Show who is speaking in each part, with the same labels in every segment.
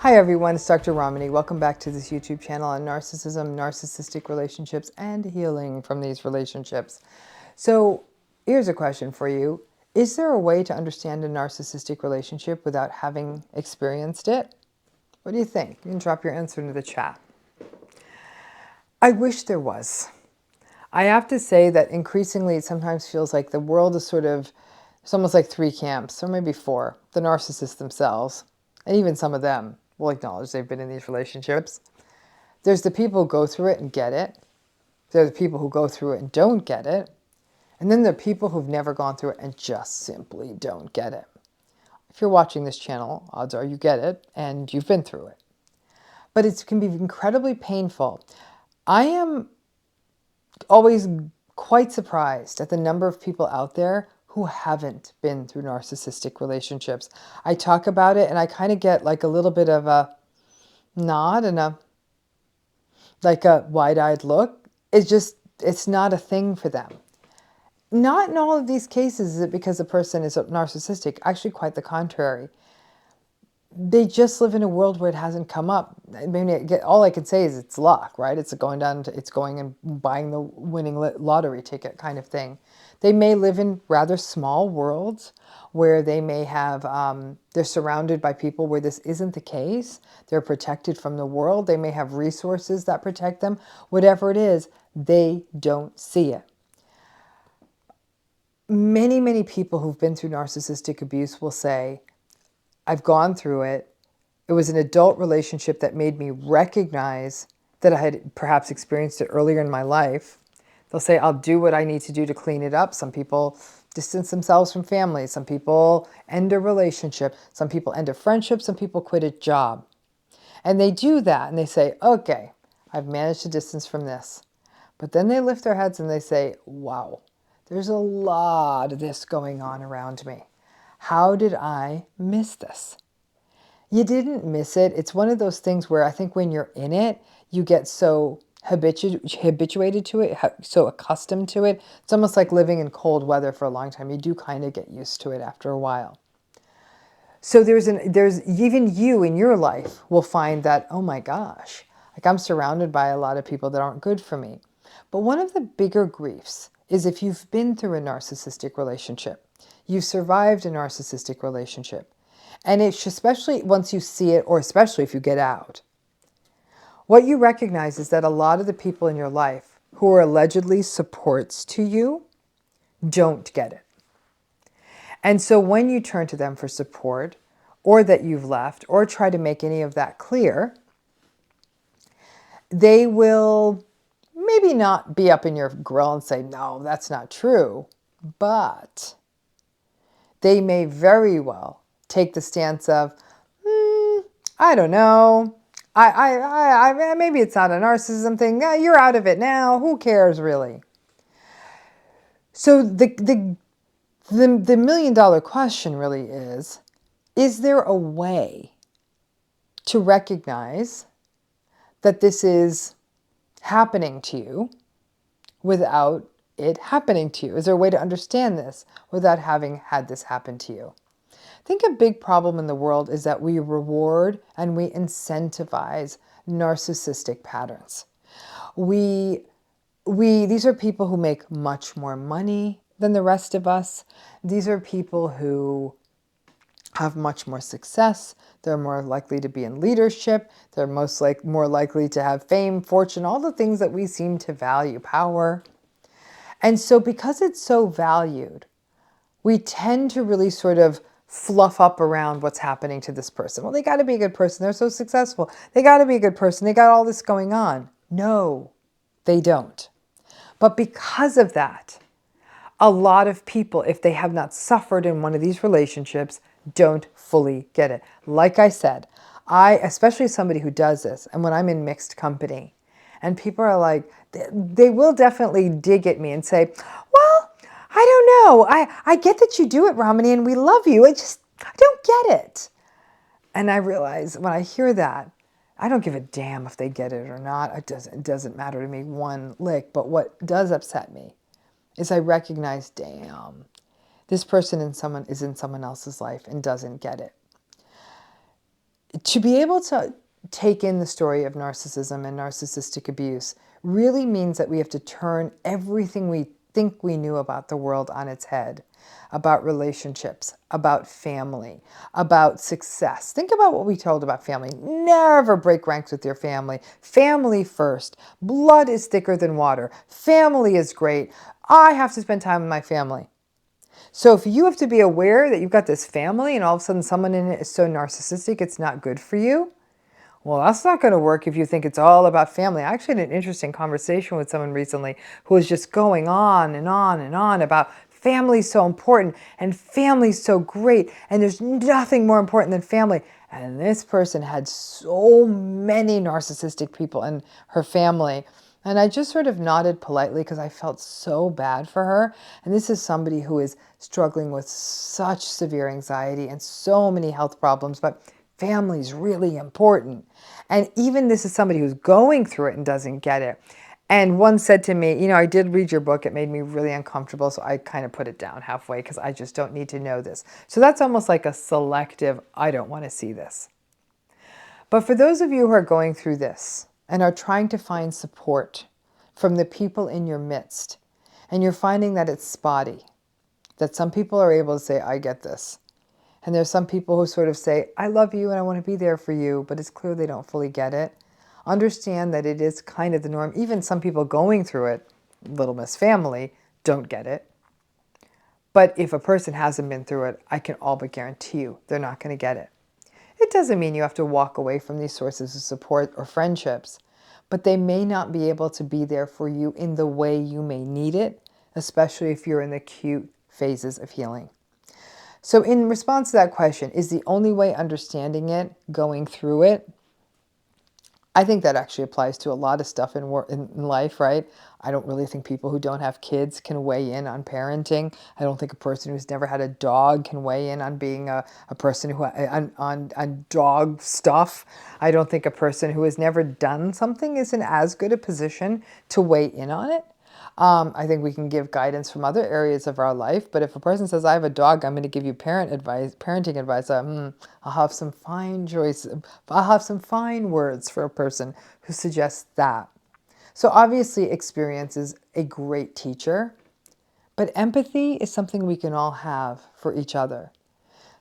Speaker 1: Hi everyone, it's Dr. Ramani. Welcome back to this YouTube channel on narcissism, narcissistic relationships, and healing from these relationships. So here's a question for you. Is there a way to understand a narcissistic relationship without having experienced it? What do you think? You can drop your answer into the chat. I wish there was. I have to say that increasingly it sometimes feels like the world is it's almost like three camps, or maybe four. The narcissists themselves, and even some of them will acknowledge they've been in these relationships. There's the people who go through it and get it. There are the people who go through it and don't get it. And then there are people who've never gone through it and just simply don't get it. If you're watching this channel, odds are you get it and you've been through it. But it can be incredibly painful. I am always quite surprised at the number of people out there who haven't been through narcissistic relationships. I talk about it and I kind of get like a little bit of a nod and a wide-eyed look. It's not a thing for them. Not in all of these cases is it because a person is narcissistic. Actually, quite the contrary. They just live in a world where it hasn't come up. I mean, all I can say is it's luck, right? It's going and buying the winning lottery ticket kind of thing. They may live in rather small worlds where they may have, they're surrounded by people where this isn't the case. They're protected from the world. They may have resources that protect them. Whatever it is, they don't see it. Many, many people who've been through narcissistic abuse will say, I've gone through it. It was an adult relationship that made me recognize that I had perhaps experienced it earlier in my life. They'll say, I'll do what I need to do to clean it up. Some people distance themselves from family. Some people end a relationship. Some people end a friendship. Some people quit a job. And they do that and they say, okay, I've managed to distance from this. But then they lift their heads and they say, wow, there's a lot of this going on around me. How did I miss this? You didn't miss it. It's one of those things where I think when you're in it, you get so habituated to it, so accustomed to it. It's almost like living in cold weather for a long time. You do kind of get used to it after a while. So there's even you in your life will find that, oh my gosh, like I'm surrounded by a lot of people that aren't good for me. But one of the bigger griefs is if you've been through a narcissistic relationship, you've survived a narcissistic relationship, and it's especially once you see it, or especially if you get out, what you recognize is that a lot of the people in your life who are allegedly supports to you don't get it. And so when you turn to them for support, or that you've left, or try to make any of that clear, they will maybe not be up in your grill and say, no, that's not true. But they may very well take the stance of, I don't know. Maybe it's not a narcissism thing. Yeah, you're out of it now. Who cares, really? So the million-dollar question really is there a way to recognize that this is happening to you without it happening to you? Is there a way to understand this without having had this happen to you? I think a big problem in the world is that we reward and we incentivize narcissistic patterns. These are people who make much more money than the rest of us. These are people who have much more success. They're more likely to be in leadership. They're more likely to have fame, fortune, all the things that we seem to value, power. And so because it's so valued, we tend to really sort of fluff up around what's happening to this person. Well, they got to be a good person. They're so successful. They got to be a good person. They got all this going on. No, they don't. But because of that, a lot of people, if they have not suffered in one of these relationships, don't fully get it. Like I said, especially somebody who does this, and when I'm in mixed company, and people are like, they will definitely dig at me and say, well, I don't know. I get that you do it, Ramani, and we love you. I don't get it. And I realize when I hear that, I don't give a damn if they get it or not. It doesn't matter to me one lick. But what does upset me is I recognize, damn, this person is in someone else's life and doesn't get it. to be able to take in the story of narcissism and narcissistic abuse really means that we have to turn everything we think we knew about the world on its head, about relationships, about family, about success. Think about what we told about family. Never break ranks with your family. Family first. Blood is thicker than water. Family is great. I have to spend time with my family. So if you have to be aware that you've got this family and all of a sudden someone in it is so narcissistic it's not good for you, well, that's not going to work if you think it's all about family. I actually had an interesting conversation with someone recently who was just going on and on and on about family's so important and family's so great and there's nothing more important than family. And this person had so many narcissistic people in her family. And I just sort of nodded politely because I felt so bad for her. And this is somebody who is struggling with such severe anxiety and so many health problems, but family is really important. And even this is somebody who's going through it and doesn't get it. And one said to me, you know, I did read your book. It made me really uncomfortable. So I kind of put it down halfway because I just don't need to know this. So that's almost like a selective, I don't want to see this. But for those of you who are going through this and are trying to find support from the people in your midst, and you're finding that it's spotty, that some people are able to say, I get this. And there's some people who sort of say, I love you and I want to be there for you, but it's clear they don't fully get it. Understand that it is kind of the norm. Even some people going through it, Little Miss Family, don't get it. But if a person hasn't been through it, I can all but guarantee you they're not going to get it. It doesn't mean you have to walk away from these sources of support or friendships, but they may not be able to be there for you in the way you may need it, especially if you're in the acute phases of healing. So in response to that question, is the only way understanding it, going through it? I think that actually applies to a lot of stuff in life, right? I don't really think people who don't have kids can weigh in on parenting. I don't think a person who's never had a dog can weigh in on being a person who on dog stuff. I don't think a person who has never done something is in as good a position to weigh in on it. I think we can give guidance from other areas of our life, but if a person says, I have a dog, I'm going to give you parenting advice, I'll have some fine choices. I'll have some fine words for a person who suggests that. So obviously experience is a great teacher, but empathy is something we can all have for each other.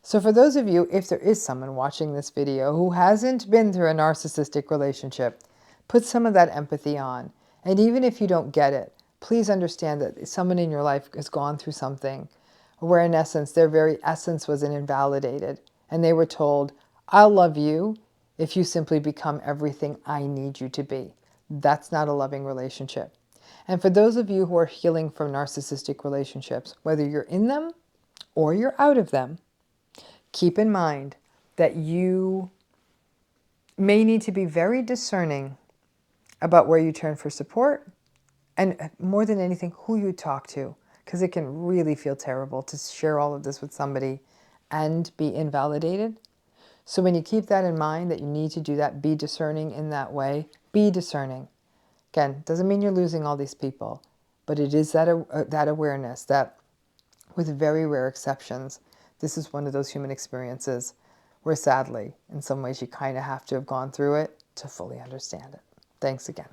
Speaker 1: So for those of you, if there is someone watching this video who hasn't been through a narcissistic relationship, put some of that empathy on. And even if you don't get it, please understand that someone in your life has gone through something where in essence, their very essence was invalidated. And they were told, I'll love you if you simply become everything I need you to be. That's not a loving relationship. And for those of you who are healing from narcissistic relationships, whether you're in them or you're out of them, keep in mind that you may need to be very discerning about where you turn for support and more than anything, who you talk to, because it can really feel terrible to share all of this with somebody and be invalidated. So when you keep that in mind, that you need to do that, be discerning in that way, be discerning. Again, doesn't mean you're losing all these people, but it is that awareness that with very rare exceptions, this is one of those human experiences where sadly, in some ways, you kind of have to have gone through it to fully understand it. Thanks again.